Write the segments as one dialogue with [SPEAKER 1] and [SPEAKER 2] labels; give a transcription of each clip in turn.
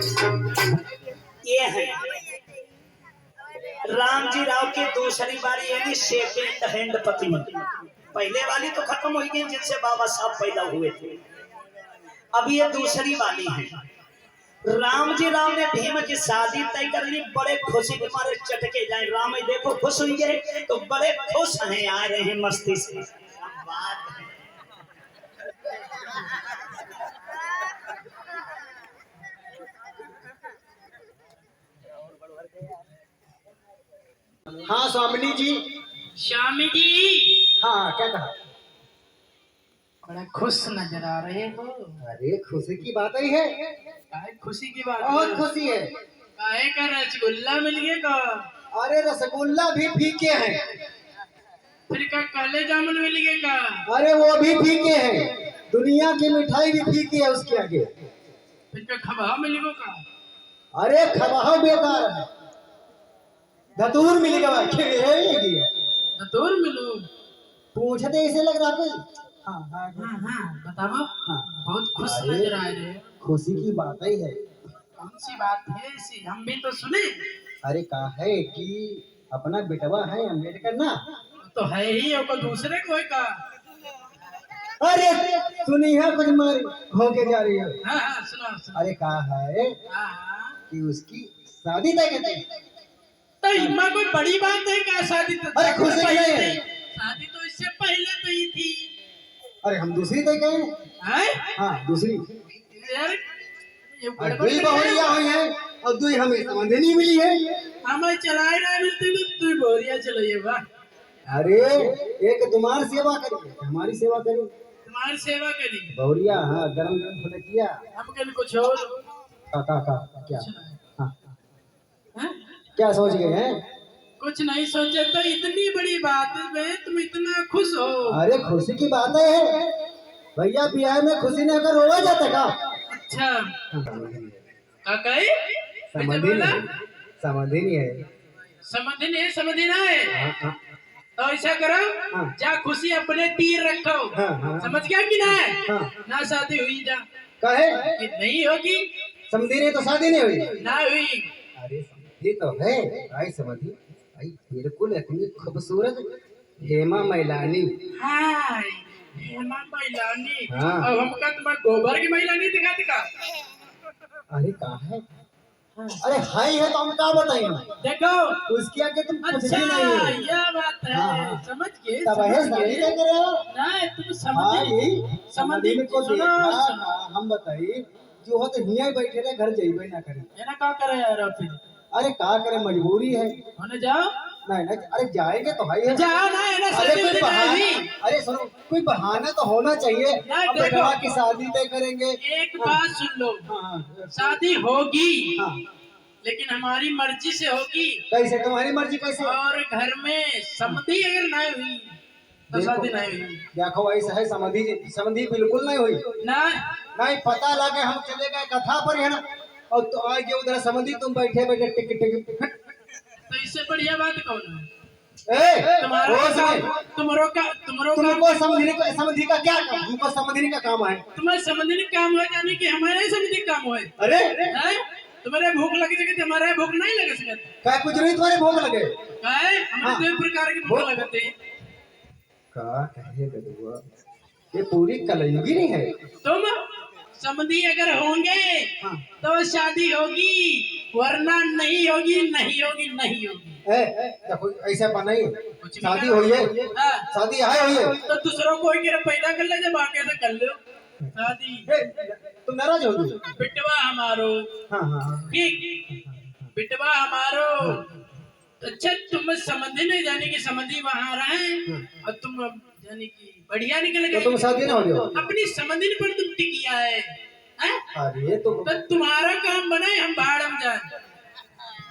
[SPEAKER 1] ये है राम जी राव की दूसरी बारी यानी सेकंड हैंड पत्नी। पहले वाली तो खत्म हो गई जिनसे बाबा साहब पैदा हुए थे। अब ये दूसरी वाली है। राम जी राव ने भीम की शादी तय कर ली। बड़े खुशी के मारे चटके जाए। राम देखो खुश हुई है तो बड़े खुश हैं, आ रहे हैं मस्ती से।
[SPEAKER 2] हाँ स्वामिनी जी।
[SPEAKER 3] स्वामी जी।
[SPEAKER 2] हाँ क्या कहा?
[SPEAKER 3] बड़ा खुश नजर आ रहे हो।
[SPEAKER 2] अरे खुशी की बात ही है।
[SPEAKER 3] काहे खुशी की बात?
[SPEAKER 2] बहुत खुशी है।
[SPEAKER 3] काहे का रसगुल्ला मिल गया का?
[SPEAKER 2] अरे रसगुल्ला भी फीके हैं।
[SPEAKER 3] फिर का काले जामुन मिल गया का?
[SPEAKER 2] अरे वो भी फीके हैं। दुनिया की मिठाई भी फीकी है उसके आगे।
[SPEAKER 3] फिर का खबा मिल गया का?
[SPEAKER 2] अरे खबा बेकार है। धतूर मिलेगा।
[SPEAKER 3] दूर मिलो।
[SPEAKER 2] पूछते इसे लग रहा कोई। हाँ हाँ
[SPEAKER 3] हाँ हाँ बताओ।
[SPEAKER 2] हाँ।
[SPEAKER 3] बहुत खुश
[SPEAKER 2] अरे,
[SPEAKER 3] नजर आ रहे हो।
[SPEAKER 2] खुशी की बात ही है।
[SPEAKER 3] कौन सी बात है ऐसी? हम भी तो सुने।
[SPEAKER 2] अरे कहा है कि अपना बेटवा है अम्बेडकर ना।
[SPEAKER 3] तो है ही और कोई दूसरे कोई का?
[SPEAKER 2] अरे सुनी है कुछ मारी होके जा रही है।
[SPEAKER 3] हाँ हाँ सुनो सुनो।
[SPEAKER 2] अरे कहा है
[SPEAKER 3] हाँ हाँ।
[SPEAKER 2] कि उसकी शादी तय कहते हैं।
[SPEAKER 3] तो इनमें कोई बड़ी बात है क्या? शादी तो
[SPEAKER 2] अरे खुशी
[SPEAKER 3] पहले
[SPEAKER 2] नहीं है।
[SPEAKER 3] शादी तो इससे पहले तो ही थी।
[SPEAKER 2] अरे हम दूसरी तय कहें।
[SPEAKER 3] हैं?
[SPEAKER 2] हाँ दूसरी।
[SPEAKER 3] यार ये
[SPEAKER 2] अरे
[SPEAKER 3] गड़बड़
[SPEAKER 2] दुई बहुरिया हुई है और दुई हमें समझ नहीं मिली है।
[SPEAKER 3] हमें चलाए ना मिलती तो तू बोरिया चलाइए। वाह।
[SPEAKER 2] अरे एक तुम्हारी सेवा करी हमारी सेवा करी।
[SPEAKER 3] तुम्हारी सेवा करी
[SPEAKER 2] बहुरिया हाँ गरम गरम थोड़ा किया।
[SPEAKER 3] हम कल कुछ और
[SPEAKER 2] का क्या? हाँ
[SPEAKER 3] हैं?
[SPEAKER 2] क्या सोच गए हैं?
[SPEAKER 3] कुछ नहीं सोचे तो इतनी बड़ी बात में तुम इतना खुश हो।
[SPEAKER 2] अरे खुशी की बात है भैया। ब्याह में खुशी नहीं होकर रोवा जाता का?
[SPEAKER 3] अच्छा काका
[SPEAKER 2] समझी नहीं। समझी नहीं है।
[SPEAKER 3] समझी ना है।
[SPEAKER 2] हाँ, हाँ,
[SPEAKER 3] तो ऐसा करो
[SPEAKER 2] हाँ।
[SPEAKER 3] जा खुशी अपने तीर रखो।
[SPEAKER 2] हाँ, हाँ।
[SPEAKER 3] समझ गया कि ना है?
[SPEAKER 2] हाँ।
[SPEAKER 3] ना शादी हुई जा
[SPEAKER 2] कहे
[SPEAKER 3] कि नहीं होगी।
[SPEAKER 2] समझी नहीं तो शादी नहीं हुई।
[SPEAKER 3] ना हुई।
[SPEAKER 2] अरे समझी तो है भाई। समझी भाई बिल्कुल इतनी खूबसूरत हेमा मैलानी।
[SPEAKER 3] हाय हेमा मैलानी।
[SPEAKER 2] हाँ।
[SPEAKER 3] अब हमका तुम्हारे गोबर की मैलानी दिखा दिखा।
[SPEAKER 2] अरे कहा है? अरे हाई है तो हम क्या बताएं?
[SPEAKER 3] देखो
[SPEAKER 2] उसके आगे तुम कुछ
[SPEAKER 3] अच्छा
[SPEAKER 2] भी नहीं है।
[SPEAKER 3] यह बात है।
[SPEAKER 2] हाँ।
[SPEAKER 3] समझ गए
[SPEAKER 2] तब है
[SPEAKER 3] समझ
[SPEAKER 2] शादी
[SPEAKER 3] गए।
[SPEAKER 2] तय करे हो।
[SPEAKER 3] नहीं तुम
[SPEAKER 2] भाई
[SPEAKER 3] समझी
[SPEAKER 2] को
[SPEAKER 3] सुनो
[SPEAKER 2] देखा
[SPEAKER 3] सुनो।
[SPEAKER 2] हम बताई जो हो तो हिया बैठे रहे घर जाइबे ना करे।
[SPEAKER 3] ये ना क्या करे यार फिर?
[SPEAKER 2] अरे क्या करे मजबूरी है।
[SPEAKER 3] होने जाओ।
[SPEAKER 2] नहीं नहीं अरे जाएंगे तो भाई है।
[SPEAKER 3] जाओ ना है ना
[SPEAKER 2] अरे
[SPEAKER 3] शादी
[SPEAKER 2] कोई
[SPEAKER 3] में
[SPEAKER 2] बहाना।
[SPEAKER 3] नहीं।
[SPEAKER 2] अरे सुनो कोई बहाना तो होना चाहिए।
[SPEAKER 3] नहीं,
[SPEAKER 2] अब
[SPEAKER 3] देखो।
[SPEAKER 2] बेटवा की शादी तय करेंगे।
[SPEAKER 3] एक बात सुन लो।
[SPEAKER 2] हाँ हाँ
[SPEAKER 3] शादी होगी
[SPEAKER 2] हाँ।
[SPEAKER 3] लेकिन हमारी मर्जी से होगी।
[SPEAKER 2] कैसे तुम्हारी मर्जी कैसे?
[SPEAKER 3] और घर में सम्मति अगर नहीं हुई तो शादी नहीं हुई।
[SPEAKER 2] देखो ऐसा है समझी बिल्कुल नहीं हुई।
[SPEAKER 3] ना
[SPEAKER 2] नहीं पता लगे हम चले गए कथा पर है ना और तो आगे उधर समझी तुम बैठे बैठे टिक टिक।
[SPEAKER 3] तो इससे बढ़िया बात कौन है?
[SPEAKER 2] तुम्हारा तुमको समझी का क्या काम? हमको समझने का काम है।
[SPEAKER 3] तुम्हारे समझने का काम है यानी कि हमारे समझने का काम है।
[SPEAKER 2] अरे
[SPEAKER 3] हैं? तुम्हारे भूख लग सके हमारे भूख नहीं लग सकती।
[SPEAKER 2] क्या कुछ नहीं तुम्हारे भोग लगे?
[SPEAKER 3] हमारे दो प्रकार की भूख लगती है।
[SPEAKER 2] का कहे गदुआ ये पूरी कलयुगी नहीं है।
[SPEAKER 3] तुम समझी अगर होंगे
[SPEAKER 2] हाँ।
[SPEAKER 3] तो शादी होगी वरना नहीं होगी नहीं होगी नहीं होगी।
[SPEAKER 2] देखो ऐसा बनाई
[SPEAKER 3] कुछ भी
[SPEAKER 2] शादी
[SPEAKER 3] करो।
[SPEAKER 2] हुई है।
[SPEAKER 3] हाँ।
[SPEAKER 2] शादी है हुई है।
[SPEAKER 3] तो दूसरों को पैदा कर ले जब आके से कर लो शादी।
[SPEAKER 2] तुम नाराज हो गई?
[SPEAKER 3] बिटवा हमारो।
[SPEAKER 2] हाँ हाँ
[SPEAKER 3] ठीक बिटवा हमारो। अच्छा तुम समझे नहीं जाने की समझी वहां रहे और तुम जाने की बढ़िया निकल गए।
[SPEAKER 2] तो तुम शादी ना हो गया?
[SPEAKER 3] अपनी समझने पर तुम टिकिया है, हैं?
[SPEAKER 2] अरे तो
[SPEAKER 3] तुम्हारा काम बने हम बाहर हम जाए।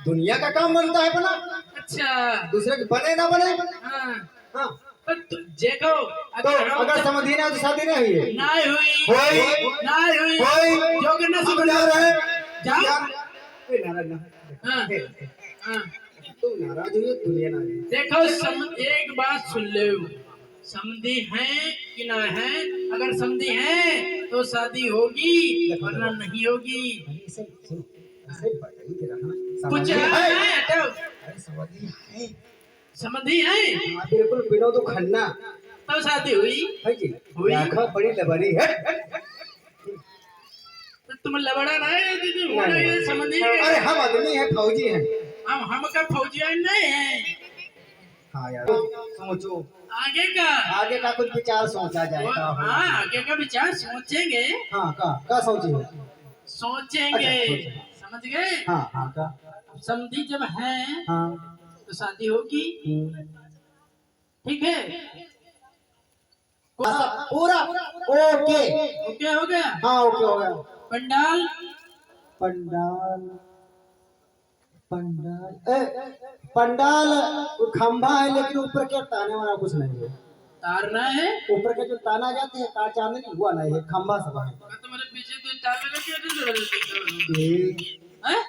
[SPEAKER 2] दुनिया का काम बनता है बना।
[SPEAKER 3] अच्छा
[SPEAKER 2] दूसरे के बने ना बने।
[SPEAKER 3] हाँ।
[SPEAKER 2] हाँ
[SPEAKER 3] देखो
[SPEAKER 2] तो अगर समझी ना तो शादी नहीं हुई है।
[SPEAKER 3] नहीं हुई जो करना
[SPEAKER 2] हम जा रहे हैं।
[SPEAKER 3] जाओ।
[SPEAKER 2] नाराज ना
[SPEAKER 3] हाँ हाँ।
[SPEAKER 2] तुम नाराज हुई दुनिया ना।
[SPEAKER 3] देखो एक बात सुन लो। समझी है कि ना है? अगर समझी है तो शादी होगी वरना नहीं होगी।
[SPEAKER 2] ऐसे बताइए जरा हाँ,
[SPEAKER 3] कुछ
[SPEAKER 2] समझी है
[SPEAKER 3] है हटो।
[SPEAKER 2] अरे समझी है
[SPEAKER 3] समझी है
[SPEAKER 2] हाँ बिल्कुल विनोद खन्ना
[SPEAKER 3] तो शादी हुई
[SPEAKER 2] है जी
[SPEAKER 3] हुई।
[SPEAKER 2] आँखों बड़ी लबरी है
[SPEAKER 3] तो तुम लबड़ा ना है दीदी
[SPEAKER 2] नहीं,
[SPEAKER 3] होना
[SPEAKER 2] नहीं।
[SPEAKER 3] ये समझी
[SPEAKER 2] अरे हम आदमी है फौजी हैं
[SPEAKER 3] हम का फौजिया नहीं है।
[SPEAKER 2] हाँ यार सोचो
[SPEAKER 3] आगे का
[SPEAKER 2] आगे का कुछ विचार सोचा जाए का हो
[SPEAKER 3] हाँ आगे का विचार सोचेंगे
[SPEAKER 2] हाँ का सोची है
[SPEAKER 3] सोचेंगे
[SPEAKER 2] अच्छा, सोचेंगे।
[SPEAKER 3] समझ गए।
[SPEAKER 2] हाँ हाँ का
[SPEAKER 3] समझी जब है
[SPEAKER 2] हाँ
[SPEAKER 3] तो शादी होगी ठीक है।
[SPEAKER 2] पूरा ओके
[SPEAKER 3] ओके हो गया।
[SPEAKER 2] हाँ ओके हो गया
[SPEAKER 3] पंडाल
[SPEAKER 2] पंडाल पंडाल पंडाल खंभा है लेकिन ऊपर के ताने वाला कुछ नहीं है
[SPEAKER 3] तारना है।
[SPEAKER 2] ऊपर के जो ताना जाते हैं कार चांदनी हुआ नहीं है खंभा सब है
[SPEAKER 3] तुम्हारे पीछे तो तार लगा के
[SPEAKER 2] ये-
[SPEAKER 3] हैं?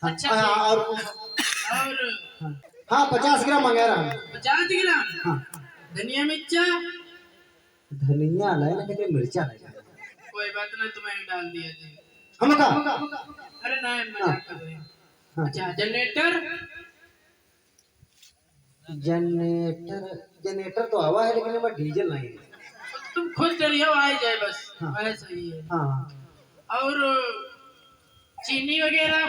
[SPEAKER 2] हाँ,
[SPEAKER 3] अच्छा
[SPEAKER 2] हाँ, और
[SPEAKER 3] और
[SPEAKER 2] हाँ 50 ग्राम मंगा रहा हूँ
[SPEAKER 3] 50 ग्राम
[SPEAKER 2] हाँ
[SPEAKER 3] धनिया मिर्चा
[SPEAKER 2] धनिया नहीं ना कहते मिर्चा नहीं
[SPEAKER 3] कोई बात नहीं तुम्हें डाल दिया जी।
[SPEAKER 2] हम का
[SPEAKER 3] अरे नहीं मजाक कर रहे हैं।
[SPEAKER 2] हाँ।
[SPEAKER 3] अच्छा जनरेटर
[SPEAKER 2] जनरेटर जनरेटर तो हवा है लेकिन इसमें डीजल नहीं है
[SPEAKER 3] तुम खुद करियो आ जाए बस
[SPEAKER 2] हाँ।
[SPEAKER 3] वैसा ही है।
[SPEAKER 2] हाँ
[SPEAKER 3] और चीनी वगैरह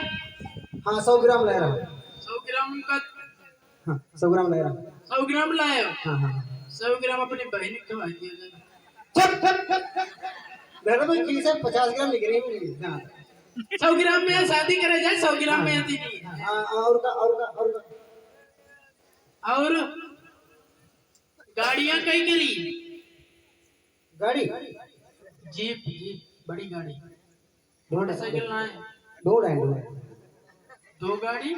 [SPEAKER 2] हाँ 100 ग्राम ले रहा हूँ
[SPEAKER 3] 100 ग्राम का
[SPEAKER 2] हाँ 100 ग्राम ले रहा हूँ
[SPEAKER 3] 100 ग्राम लाए हो।
[SPEAKER 2] हाँ हाँ
[SPEAKER 3] 100 ग्राम अपनी बहन को खवा दिया जाए।
[SPEAKER 2] मेरे को चीज़ 50 ग्राम लिख रही है हाँ
[SPEAKER 3] 100 ग्राम में शादी करे जाए 100 ग्राम में आती नहीं।
[SPEAKER 2] हाँ, और का
[SPEAKER 3] और गाड़ियां कई करी
[SPEAKER 2] गाड़ी
[SPEAKER 3] जीप जीप बड़ी गाड़ी
[SPEAKER 2] ढूंढ
[SPEAKER 3] मोटरसाइकिल ना है।
[SPEAKER 2] ढूंढ रहे हैं
[SPEAKER 3] दो गाड़ी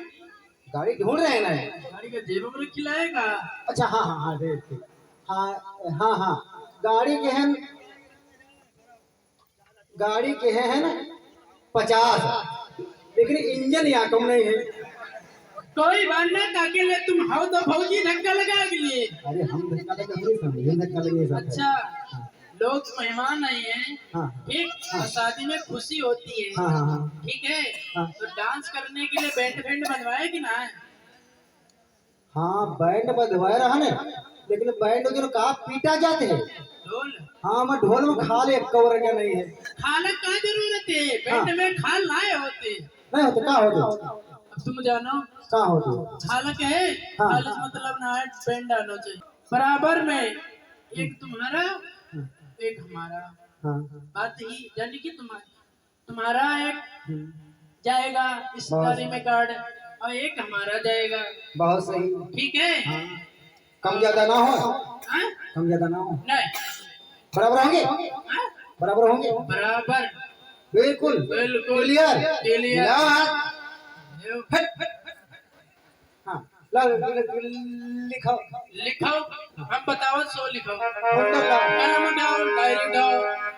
[SPEAKER 2] गाड़ी ढूंढ रहे हैं ना
[SPEAKER 3] गाड़ी का जेब में खिलाएगा।
[SPEAKER 2] अच्छा हाँ हाँ हाँ देख हाँ हाँ हाँ गाड़ी के है ना 50 लेकिन इंजन यहाँ कम नहीं है
[SPEAKER 3] कोई बात ना ताकि ले तुम हो तो फौजी धक्का लगा के लिए।
[SPEAKER 2] अरे हम धक्का लगे थोड़ी समझे धक्का लगे सब
[SPEAKER 3] अच्छा लोग मेहमान आए हैं
[SPEAKER 2] हाँ
[SPEAKER 3] ठीक और शादी में खुशी होती है
[SPEAKER 2] हाँ हाँ हाँ
[SPEAKER 3] ठीक है।
[SPEAKER 2] हाँ।
[SPEAKER 3] तो डांस करने के लिए बैंड बैंड बनवाए कि ना।
[SPEAKER 2] हाँ बैंड बजवाए रहा ने लेकिन बैंड जो का पीटा जाते हैं
[SPEAKER 3] ढोल
[SPEAKER 2] हाँ मैं ढोल में खा ले कवर क्या नहीं है
[SPEAKER 3] खालक का जरूरत है बैंड में खाल लाए होते।
[SPEAKER 2] नहीं होते का होते
[SPEAKER 3] अब तुम जानो
[SPEAKER 2] का होते
[SPEAKER 3] खालक है
[SPEAKER 2] हाँ।
[SPEAKER 3] खालक मतलब ना है बैंड आना चाहिए बराबर में एक तुम्हारा एक हमारा
[SPEAKER 2] हाँ
[SPEAKER 3] बात ही यानी कि तुम्हारा एक जाएगा इस गाड़ी में कार्ड और एक हमारा जाएगा।
[SPEAKER 2] बहुत सही
[SPEAKER 3] ठीक है
[SPEAKER 2] हाँ कम ज्यादा ना हो
[SPEAKER 3] हाँ?
[SPEAKER 2] कम ज्यादा ना हो
[SPEAKER 3] नहीं
[SPEAKER 2] बराबर होंगे
[SPEAKER 3] हाँ?
[SPEAKER 2] बराबर होंगे
[SPEAKER 3] बराबर
[SPEAKER 2] बिल्कुल
[SPEAKER 3] बिल्कुल
[SPEAKER 2] क्लियर
[SPEAKER 3] क्लियर।
[SPEAKER 2] हाँ लिखो
[SPEAKER 3] लिखो हम बताओ 100 लिखो
[SPEAKER 2] बंदर का
[SPEAKER 3] कलम डाउन डायरी डाउन।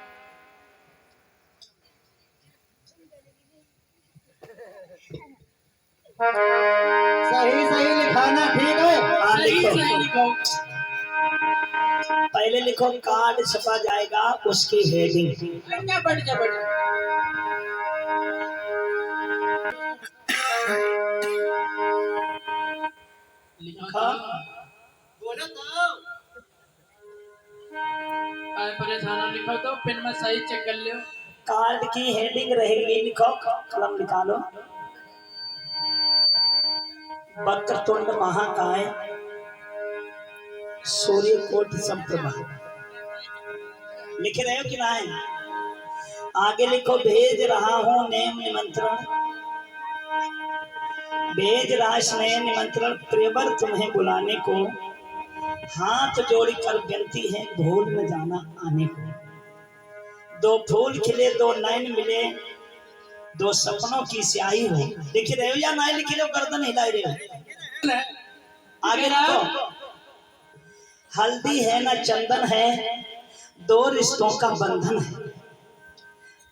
[SPEAKER 2] सही सही लिखाना ठीक है
[SPEAKER 1] हाँ,
[SPEAKER 3] सही
[SPEAKER 1] लिखो।
[SPEAKER 3] सही लिखो।
[SPEAKER 1] पहले लिखो कार्ड छपा जाएगा उसकी हेडिंग
[SPEAKER 3] बढ़ जा लिखो
[SPEAKER 2] बोलो तो
[SPEAKER 3] परेशान लिखो तो पेन में सही चेक कर लियो।
[SPEAKER 1] कार्ड की हेडिंग रहेगी लिखो कलम निकालो वक्रतुंड महाकाय सूर्य कोटि समप्रभा लिख रहे हो कि नहीं। आगे लिखो भेज रहा हूं नेम निमंत्रण भेज राश नए निमंत्रण प्रियवर तुम्हें बुलाने को हाथ जोड़कर विनती है भूल न जाना आने को। दो फूल खिले दो नैन मिले दो सपनों की स्याही हो। लिख रहे हो या नहीं लिख रहे हो गर्दन हिला रहे हो। आगे लिखो हल्दी है ना चंदन है दो रिश्तों का बंधन है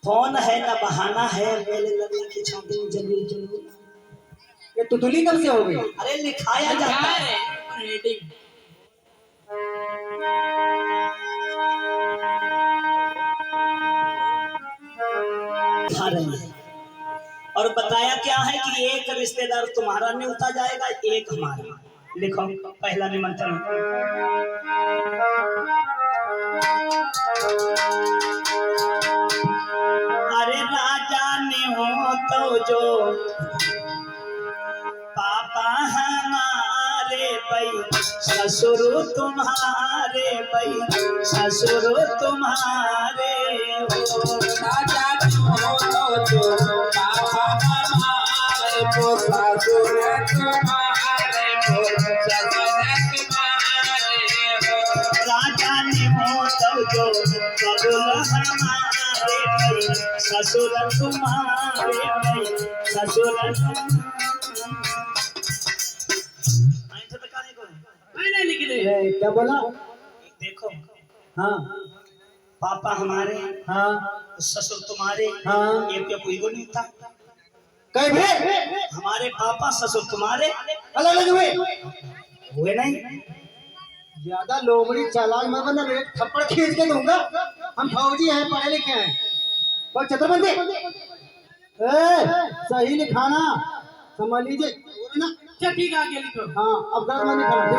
[SPEAKER 1] फोन है ना बहाना है मेरे लगे की छाती में जरूर जरूर।
[SPEAKER 2] ये तुतली कब से हो गई
[SPEAKER 1] अरे लिखाया जाता है
[SPEAKER 3] हेडिंग
[SPEAKER 1] खा रहे हैं और बताया क्या है कि एक रिश्तेदार तुम्हारा न्योता जाएगा, एक हमारा। लिखो पहला निमंत्रण। अरे राजा ने हो तो जो पापा हमारे भाई, ससुर तुम्हारे भाई, ससुर तुम्हारे हो।
[SPEAKER 3] राजा हो जो पापा हमारे को ससुर तुम्हारे को ससुर तुम्हारे हो।
[SPEAKER 1] राजा ने हो तो जो कबूल हमारे भाई, ससुर तुम्हारे भाई, ससुर
[SPEAKER 3] मैंने लिख ले।
[SPEAKER 2] क्या बोला?
[SPEAKER 1] देखो,
[SPEAKER 2] हाँ
[SPEAKER 1] पापा हमारे,
[SPEAKER 2] हाँ
[SPEAKER 1] ससुर तुम्हारे,
[SPEAKER 2] हाँ।
[SPEAKER 1] ये क्या कोई को नहीं था?
[SPEAKER 2] कहीं भी
[SPEAKER 1] हमारे पापा ससुर तुम्हारे
[SPEAKER 2] अलग अलग हुए
[SPEAKER 1] हुए नहीं।
[SPEAKER 2] ज्यादा लोमड़ी चालाक मत बना, एक थप्पड़ खींच के दूंगा। हम फौजी हैं, पढ़े लिखे हैं। और छत्रपति सही लिखाना, समझ लीजिए ना।
[SPEAKER 3] अच्छा ठीक है, आगे लिखो।
[SPEAKER 2] हाँ अब गलत मत लिखाना।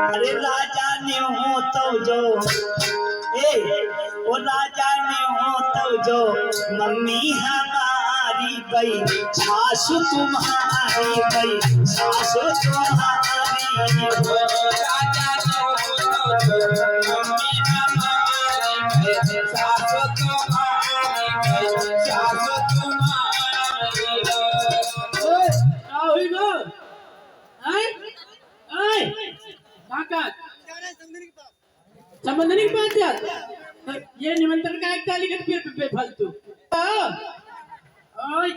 [SPEAKER 1] अरे राजा ने हो तो जो ओ राजा ने हो तो जो मम्मी हमारी भाई, सासु तुम्हारी भाई, सासु तुम्हारी हो।
[SPEAKER 3] राजा हो तो जो मम्मी हमारी भाई, सासु तुम्हारी भाई, सासु तुम्हारी हो। क्या हुई गो? काका संबंधनी के पास जा, तो ये निमंत्रण का एक ताली का फिर पे फालतू। ओए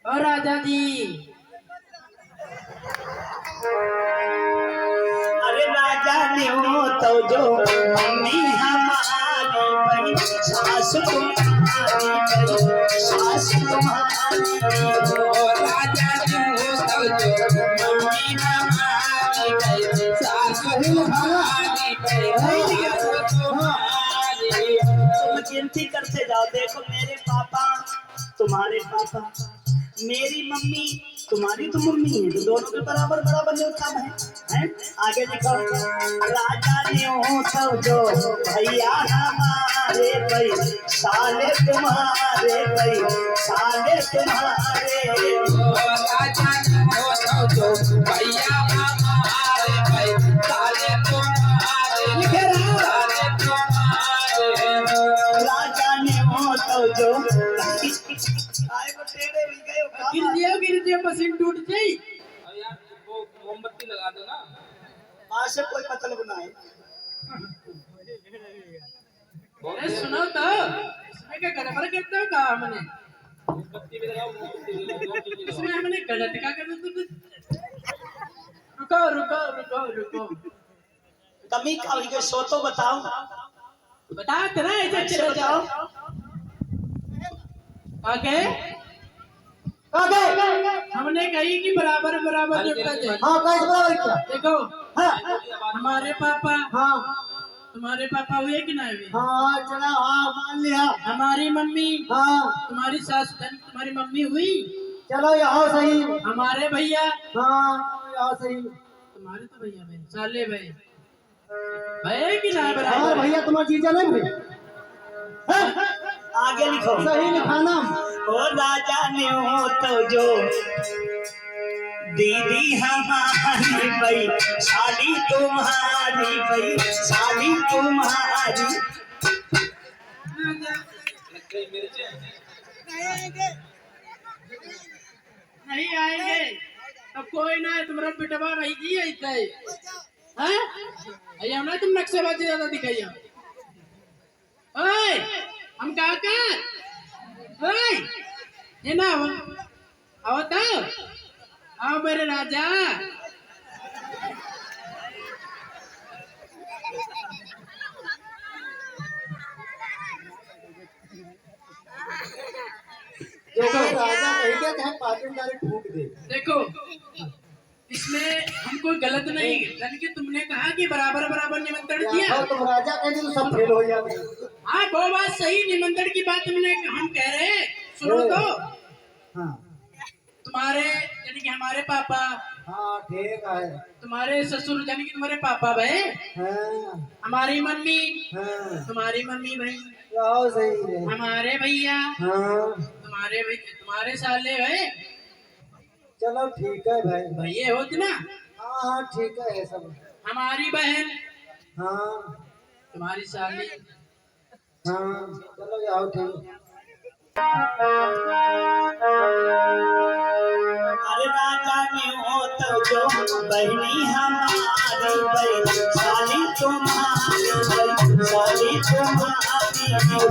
[SPEAKER 3] और राजा जी,
[SPEAKER 1] अरे राजा ने हो तो जो मम्मी हमारी भाई, सासु तुम्हारी भाई, सासु तुम्हारी हो।
[SPEAKER 3] राजा जी हो तो जो मम्मी हमारी भाई, सासु तुम्हारी भाई, सासु तुम्हारी हो।
[SPEAKER 1] तुम गिनती करते जाओ। देखो, मेरे पापा तुम्हारे पापा, मेरी मम्मी तुम्हारी तो मम्मी है, तो दोनों के बराबर बराबर न्योता है? आगे लिखो। राजा ने हो तो जो भैया हमारे भाई, साले तुम्हारे भाई, साले तुम्हारे हो।
[SPEAKER 3] राजा हो तो जो भैया हमारे भाई, साले तुम्हारे, साले तुम्हारे हो।
[SPEAKER 1] राजा ने हो तो जो आए को टेढ़े भी गए हो काम।
[SPEAKER 3] गिर दिया मशीन टूट गई।
[SPEAKER 4] यार वो मोमबत्ती लगा दो ना।
[SPEAKER 1] आज से कोई मतलब ना है।
[SPEAKER 3] अरे सुनो तो, इसमें क्या गड़बड़ करते हो का हमने?
[SPEAKER 4] मोमबत्ती भी लगाओ, मोमबत्ती भी लगाओ।
[SPEAKER 3] इसमें हमने गलत क्या कर दिया? रुको रुको रुको रुको,
[SPEAKER 1] कमी का हुई के सो तो बताओ।
[SPEAKER 3] बता तेरा ऐसे चले जाओ। आगे हमने कही कि बराबर बराबर जुड़ना चाहिए।
[SPEAKER 2] हाँ कैसे बराबर क्या?
[SPEAKER 3] देखो,
[SPEAKER 2] हाँ
[SPEAKER 3] हमारे पापा,
[SPEAKER 2] हाँ
[SPEAKER 3] तुम्हारे पापा हुए कि ना हुए?
[SPEAKER 2] हाँ चला, हाँ मान लिया।
[SPEAKER 3] हमारी मम्मी,
[SPEAKER 2] हाँ
[SPEAKER 3] तुम्हारी सास तुम्हारी मम्मी हुई।
[SPEAKER 2] चलो यहाँ सही।
[SPEAKER 3] हमारे भैया,
[SPEAKER 2] हाँ यहाँ सही।
[SPEAKER 3] तुम्हारे तो भैया भाई, साले भाई भाई कि ना
[SPEAKER 2] और
[SPEAKER 3] बराबर?
[SPEAKER 2] भैया तुम्हारा जीजा नहीं भाई?
[SPEAKER 1] आगे लिखो।
[SPEAKER 2] सही लिखाना।
[SPEAKER 1] ओ राजा ने हो तो जो दीदी हमारी भाई, साली तुम्हारी भाई, साली तुम्हारी।
[SPEAKER 3] नहीं आएंगे तो कोई ना है, तुम्हारा पिटवा नहीं जी ऐसे हैं? भैया ना तुम नक्शेबाजी ज्यादा दिखाइए। ओए हम क्या कर? ओए ये ना आओ तो आओ मेरे राजा।
[SPEAKER 2] देखो राजा कहीं क्या चाहे पार्टी डायरेक्ट फूक दे।
[SPEAKER 3] देखो, इस इसमें हम कोई गलत नहीं, यानी कि तुमने कहा कि बराबर बराबर निमंत्रण दिया।
[SPEAKER 2] और तुम राजा कहते तो सब फेल हो जाते।
[SPEAKER 3] हाँ वो बात सही, निमंत्रण की बात तुमने हम कह रहे हैं, सुनो तो।
[SPEAKER 2] हाँ
[SPEAKER 3] तुम्हारे यानी कि हमारे पापा,
[SPEAKER 2] हाँ ठीक है।
[SPEAKER 3] तुम्हारे ससुर यानी कि तुम्हारे पापा भाई,
[SPEAKER 2] हाँ
[SPEAKER 3] हमारी मम्मी,
[SPEAKER 2] हाँ
[SPEAKER 3] तुम्हारी मम्मी भाई,
[SPEAKER 2] रहो सही है।
[SPEAKER 3] हमारे भैया,
[SPEAKER 2] हाँ
[SPEAKER 3] तुम्हारे भाई, तुम्हारे साले भाई,
[SPEAKER 2] चलो ठीक है भाई।
[SPEAKER 3] भैये होते ना।
[SPEAKER 2] हाँ हाँ ठीक है सब।
[SPEAKER 3] हमारी बहन,
[SPEAKER 2] हाँ
[SPEAKER 3] तुम्हारी साली,
[SPEAKER 2] हाँ चलो जाओ ठीक।
[SPEAKER 1] अरे राजा ने हो तो जो बहनी हमारी वैशाली तुम्हारी, वैशाली तुम्हारी हो।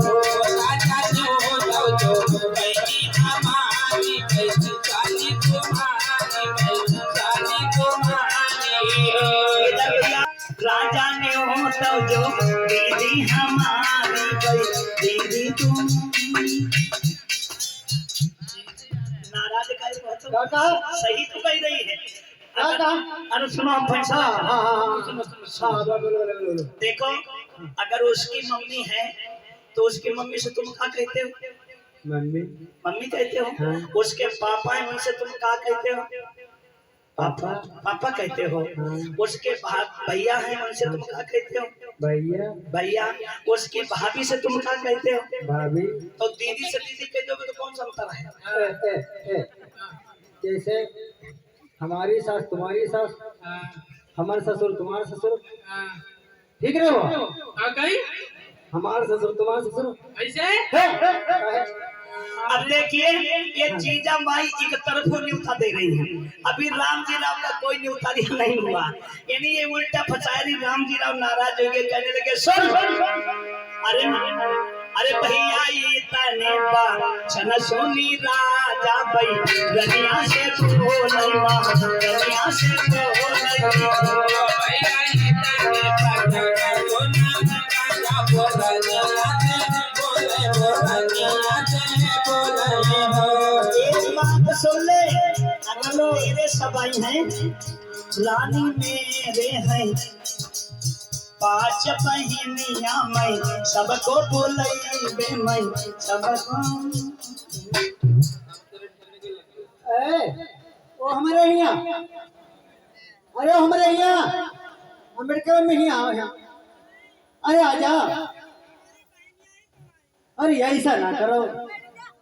[SPEAKER 4] राजा जो हो जो बहनी हमारी वैशाली तुम्हारी, वैशाली तुम्हारी हो।
[SPEAKER 1] इधर भैया, राजा ने हो तो जो दीदी हमारी दीदी तुम। नाराज
[SPEAKER 2] काका
[SPEAKER 1] सही तो कह रही है।
[SPEAKER 2] काका
[SPEAKER 1] अरे सुनो हम फैसला
[SPEAKER 2] हाँ
[SPEAKER 1] करें।
[SPEAKER 2] हाँ हाँ
[SPEAKER 1] सुनो सुनो
[SPEAKER 2] हाँ
[SPEAKER 1] सुनो।
[SPEAKER 2] बोलो बोलो बोलो।
[SPEAKER 1] देखो, अगर उसकी मम्मी है तो उसकी मम्मी से तुम क्या कहते हो?
[SPEAKER 2] मम्मी
[SPEAKER 1] मम्मी कहते हो।
[SPEAKER 2] हाँ।
[SPEAKER 1] उसके पापा है, उनसे तुम क्या कहते हो? पापा पापा कहते हो।
[SPEAKER 2] हाँ।
[SPEAKER 1] उसके भैया है, उनसे तुम क्या कहते हो?
[SPEAKER 2] भैया
[SPEAKER 1] भैया। उसकी भाभी से तुम क्या कहते हो?
[SPEAKER 2] भाभी।
[SPEAKER 1] तो दीदी से दीदी कह दोगे तो कौन सा अंतर है?
[SPEAKER 2] ए, जैसे हमारी सास तुम्हारी सास, हमारे ससुर तुम्हारे ससुर, ठीक है वो।
[SPEAKER 3] हाँ कहीं
[SPEAKER 2] हमारे ससुर तुम्हारे ससुर
[SPEAKER 3] ऐसे।
[SPEAKER 1] अब देखिए, ये जीजा माई एक तरफों न्यूता दे रही है। अभी राम जी राव का कोई न्यूता नहीं हुआ, यानी ये उल्टा फसायरी। राम जी राव नाराज हो गए, कहने लगे सुन, अरे भैया ये तने छन सोनी राजा भाई रनिया से बोल मां, रनिया से बोल
[SPEAKER 4] भैया ये तने पर सोना राजा बोल
[SPEAKER 1] एक बात सुन ले, अगर मेरे सबाई हैं, रानी मेरे हैं, 5 बहनिया मैं सबको बुलाइबे, मैं सबको।
[SPEAKER 2] वो हमारे यहाँ, अरे वो हमारे यहाँ अम्बेडकर में ही आओ यहाँ। अरे आजा, अरे ऐसा ना करो,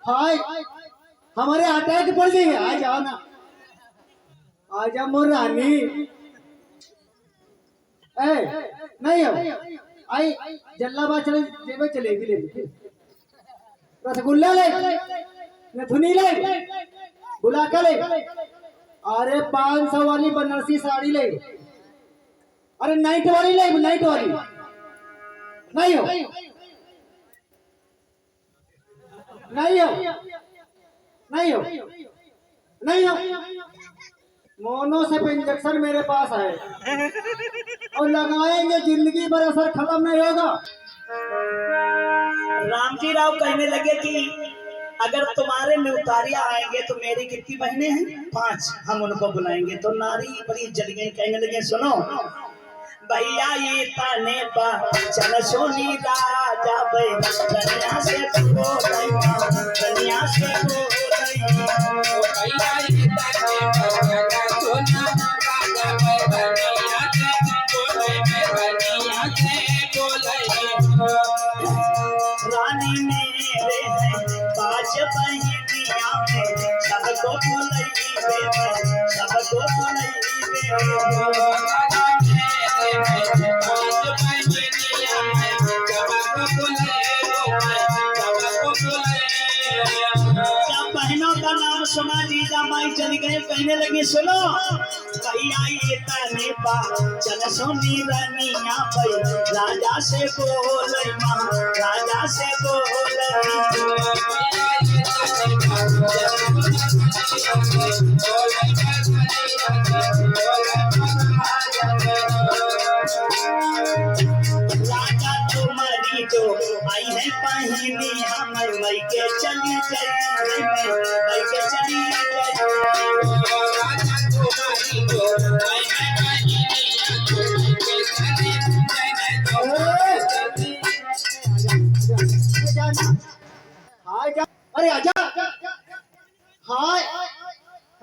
[SPEAKER 2] हाय हमारे अटैक पड़ गई है, आ जाओ ना, आजा मोर रानी। नहीं हो आई, जल्लाबाद चले जेबे चलेगी, ले रसगुल्ला ले, नथुनी ले, बुलाका ले, अरे 500 वाली बनारसी साड़ी ले, अरे नाइट वाली ले, नाइट वाली। नहीं हो नहीं हो नहीं हो नहीं हो। मोनो से इंजेक्शन मेरे पास है और लगाएंगे, जिंदगी भर असर खत्म नहीं होगा।
[SPEAKER 1] राम जी राव कहने लगे कि अगर तुम्हारे में उतारिया आएंगे तो मेरी कितनी बहनें हैं? 5, हम उनको बुलाएंगे। तो नारी बड़ी जल गई, कहने लगे सुनो भैया ये तने चल सोनी राजा भाई रनिया से बोल मां, रनिया से बोल।
[SPEAKER 4] भैया ये तने पर सोना राजा
[SPEAKER 1] रानी मेरे हैं, 5 बहनिया में सबको बुलाइबे, सबको बुलाइबे। बहनों का नाम सुना जीजा माई चली गए, कहने लगी सुनो भैया ये तने चल सोनी रनिया भाई राजा से बोल मां, राजा से बोल। राजा तुम्हारी जो आई है बहनी हमारे मई के चली गई, मई के चली गई।
[SPEAKER 4] तुम्हारी को हाय हाय काली मैया छोटी के साथी जय जय
[SPEAKER 2] हाय जा, अरे आजा, हाय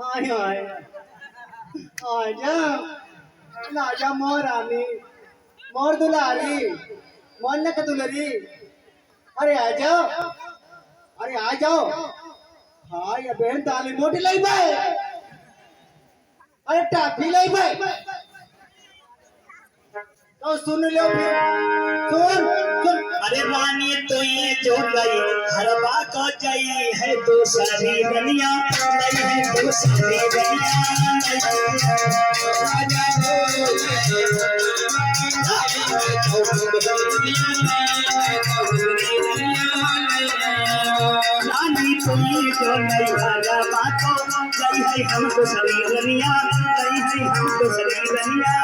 [SPEAKER 2] हाय हाय आजा, आजा मोर रानी, मोर दुलारी, मोर नक दुलरी, अरे आ जाओ, अरे आ जाओ, हाय ये बहन ताली मोटी लाई भाई, अरे टाफी लाई भाई, तो सुन लो फिर, सुन सुन,
[SPEAKER 1] अरे रानी तो ये जो गई हरवा को जाई है दूसरी रनिया नहीं है दूसरी रनिया
[SPEAKER 4] राजा
[SPEAKER 1] रानी तो ये जो गई हरवा को जाई है हम दूसरी रनिया नहीं है हम दूसरी रनिया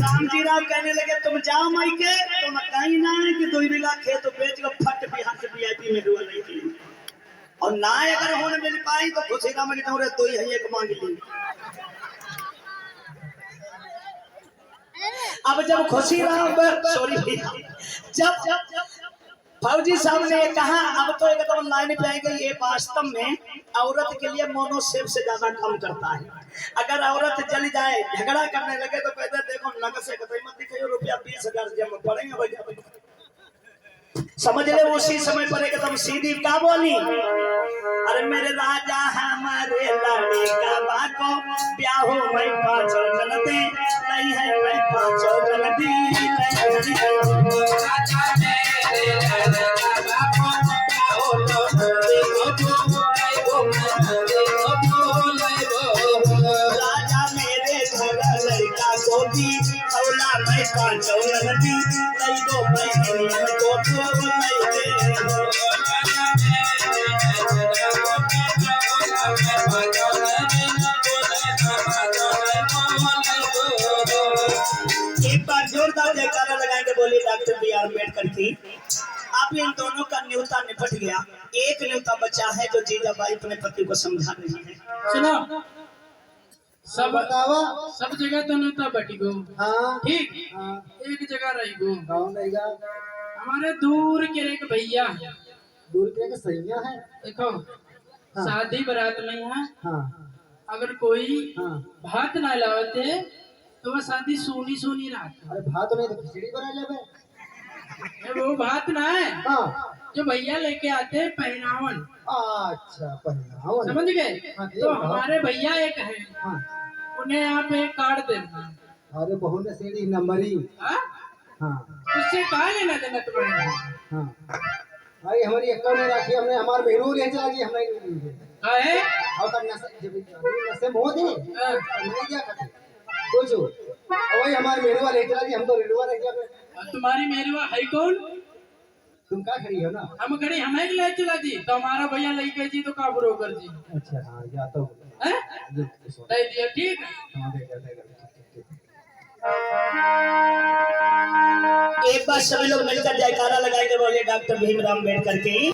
[SPEAKER 1] राम जी राम कहने लगे तुम जाओ माई के तुम कहीं ना है कि 2 बीघा खेत बेच कर फट बिहार से VIP में हुआ नहीं थी और ना अगर होने मिल पाई तो खुशी राम के तोरे 2 ही एक मांग ली। अब जब खुशी राम सॉरी जब फौजी साहब ने कहा अब तो एकदम लाइन पे आएगी ये वास्तव में औरत के लिए मोनोसेफ से ज्यादा काम करता है। अगर औरत चली जाए झगड़ा करने लगे तो कहते देखो नगद से कहते मत दिखाइए रुपया 20,000 जमा पड़ेंगे भैया समझ ले। उसी समय पर एकदम सीधी का बोली अरे मेरे राजा हमारे लड़का बाको ब्याहो मैं 5 ननदी नहीं है मैं 5 ननदी
[SPEAKER 4] राजा मेरे लड़का बापो ब्याहो लो देखो
[SPEAKER 1] राजा मेरे घर लड़का को भी औला मैं 5 ननदी नहीं दो मैं को नहीं दे एक बार जोरदार जयकारा लगाएंगे बोले डॉक्टर B.R. अम्बेडकर की। आप इन दोनों का न्योता निपट गया, एक न्योता बचा है जो जीजाबाई अपने पति को समझा रही है।
[SPEAKER 3] सुनो सब
[SPEAKER 2] बतावा,
[SPEAKER 3] सब जगह तो नहीं था बटी गो
[SPEAKER 2] हाँ
[SPEAKER 3] ठीक
[SPEAKER 2] हाँ,
[SPEAKER 3] एक जगह रही गो
[SPEAKER 2] कौन रहेगा,
[SPEAKER 3] हमारे दूर के एक भैया
[SPEAKER 2] दूर के एक सैया है,
[SPEAKER 3] देखो शादी बारात में है
[SPEAKER 2] हाँ
[SPEAKER 3] अगर कोई
[SPEAKER 2] हाँ,
[SPEAKER 3] भात ना लावते तो वह शादी सोनी सोनी रात
[SPEAKER 2] अरे भात नहीं तो खिचड़ी बना लेबे,
[SPEAKER 3] वो भात ना है
[SPEAKER 2] हाँ
[SPEAKER 3] जो भैया लेके आते हैं पहनावन
[SPEAKER 2] अच्छा पहनावा
[SPEAKER 3] समझ गए।
[SPEAKER 2] हाँ,
[SPEAKER 3] तो हमारे भैया एक है
[SPEAKER 2] हाँ,
[SPEAKER 3] उन्हें आप एक कार्ड देना
[SPEAKER 2] अरे बहु ने सीढ़ी नंबरी,
[SPEAKER 3] हाँ?
[SPEAKER 2] हाँ
[SPEAKER 3] उससे कहा लेना देना तुम्हें
[SPEAKER 2] हाँ, भाई हमारी अक्का में राखी हमने हमारे मेहरू ले चला जी हमने
[SPEAKER 3] है
[SPEAKER 2] और करना से जब नसे मोह दे
[SPEAKER 3] हाँ।
[SPEAKER 2] नहीं क्या करते कुछ और वही हमारे मेहरुआ ले चला जी हम तो रेलुआ रह गया।
[SPEAKER 3] तुम्हारी मेरी है कौन
[SPEAKER 2] तुम क्या खड़ी हो ना,
[SPEAKER 3] हम खड़ी हमें ले चला जी तो हमारा भैया लेके जी तो का ब्रोकर जी
[SPEAKER 2] अच्छा हाँ या तो
[SPEAKER 3] हैं
[SPEAKER 2] ये
[SPEAKER 3] दे दिया ठीक है।
[SPEAKER 2] हाँ दे दे
[SPEAKER 1] एक बार सभी लोग मिलकर जयकारा लगाएंगे बोले डॉक्टर भीमराव अम्बेडकर की।